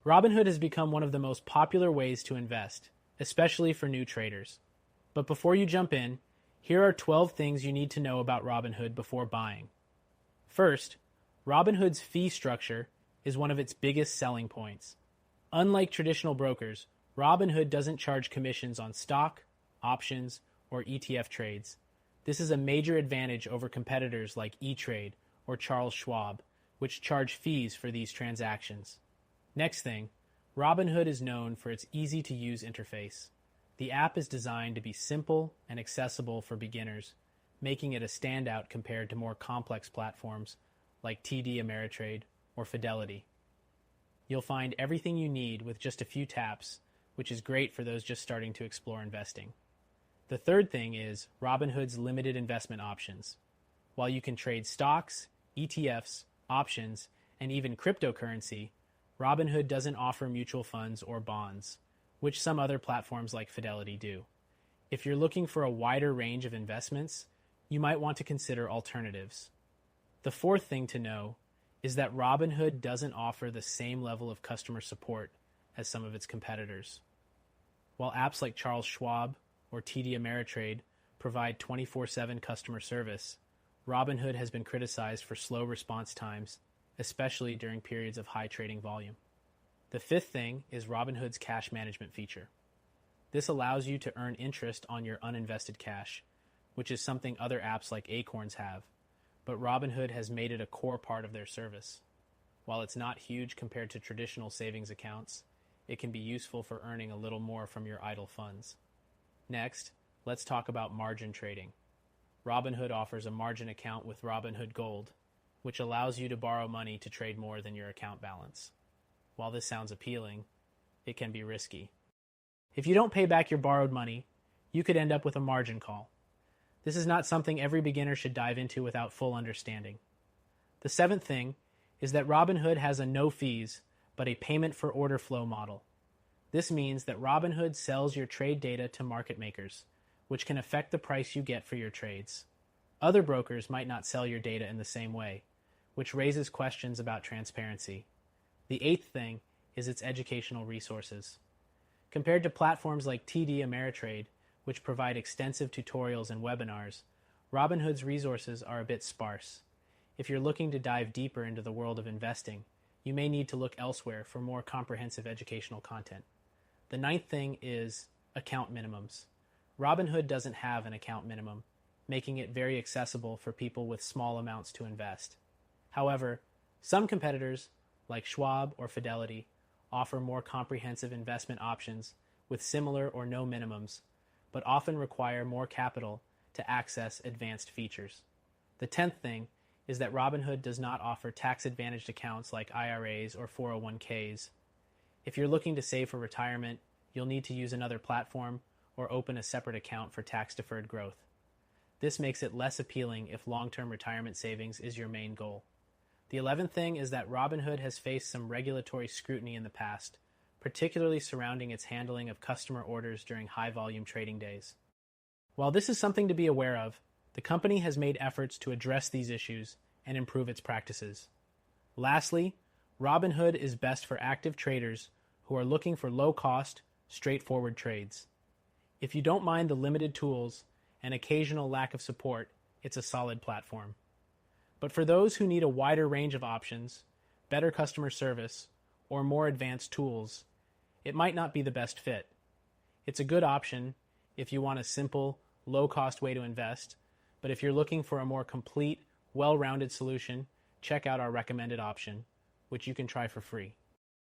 Robinhood has become one of the most popular ways to invest, especially for new traders. But before you jump in, here are 12 things you need to know about Robinhood before buying. First, Robinhood's fee structure is one of its biggest selling points. Unlike traditional brokers, Robinhood doesn't charge commissions on stock, options, or ETF trades. This is a major advantage over competitors like E-Trade or Charles Schwab, which charge fees for these transactions. Next thing, Robinhood is known for its easy-to-use interface. The app is designed to be simple and accessible for beginners, making it a standout compared to more complex platforms like TD Ameritrade or Fidelity. You'll find everything you need with just a few taps, which is great for those just starting to explore investing. The third thing is Robinhood's limited investment options. While you can trade stocks, ETFs, options, and even cryptocurrency, Robinhood doesn't offer mutual funds or bonds, which some other platforms like Fidelity do. If you're looking for a wider range of investments, you might want to consider alternatives. The fourth thing to know is that Robinhood doesn't offer the same level of customer support as some of its competitors. While apps like Charles Schwab or TD Ameritrade provide 24/7 customer service, Robinhood has been criticized for slow response times, especially during periods of high trading volume. The fifth thing is Robinhood's cash management feature. This allows you to earn interest on your uninvested cash, which is something other apps like Acorns have, but Robinhood has made it a core part of their service. While it's not huge compared to traditional savings accounts, it can be useful for earning a little more from your idle funds. Next, let's talk about margin trading. Robinhood offers a margin account with Robinhood Gold, which allows you to borrow money to trade more than your account balance. While this sounds appealing, it can be risky. If you don't pay back your borrowed money, you could end up with a margin call. This is not something every beginner should dive into without full understanding. The seventh thing is that Robinhood has a no fees, but a payment for order flow model. This means that Robinhood sells your trade data to market makers, which can affect the price you get for your trades. Other brokers might not sell your data in the same way, which raises questions about transparency. The eighth thing is its educational resources. Compared to platforms like TD Ameritrade, which provide extensive tutorials and webinars, Robinhood's resources are a bit sparse. If you're looking to dive deeper into the world of investing, you may need to look elsewhere for more comprehensive educational content. The ninth thing is account minimums. Robinhood doesn't have an account minimum, making it very accessible for people with small amounts to invest. However, some competitors, like Schwab or Fidelity, offer more comprehensive investment options with similar or no minimums, but often require more capital to access advanced features. The 10th thing is that Robinhood does not offer tax-advantaged accounts like IRAs or 401ks. If you're looking to save for retirement, you'll need to use another platform or open a separate account for tax-deferred growth. This makes it less appealing if long-term retirement savings is your main goal. The 11th thing is that Robinhood has faced some regulatory scrutiny in the past, particularly surrounding its handling of customer orders during high-volume trading days. While this is something to be aware of, the company has made efforts to address these issues and improve its practices. Lastly, Robinhood is best for active traders who are looking for low-cost, straightforward trades. If you don't mind the limited tools and occasional lack of support, it's a solid platform. But for those who need a wider range of options, better customer service, or more advanced tools, it might not be the best fit. It's a good option if you want a simple, low-cost way to invest, but if you're looking for a more complete, well-rounded solution, check out our recommended option, which you can try for free.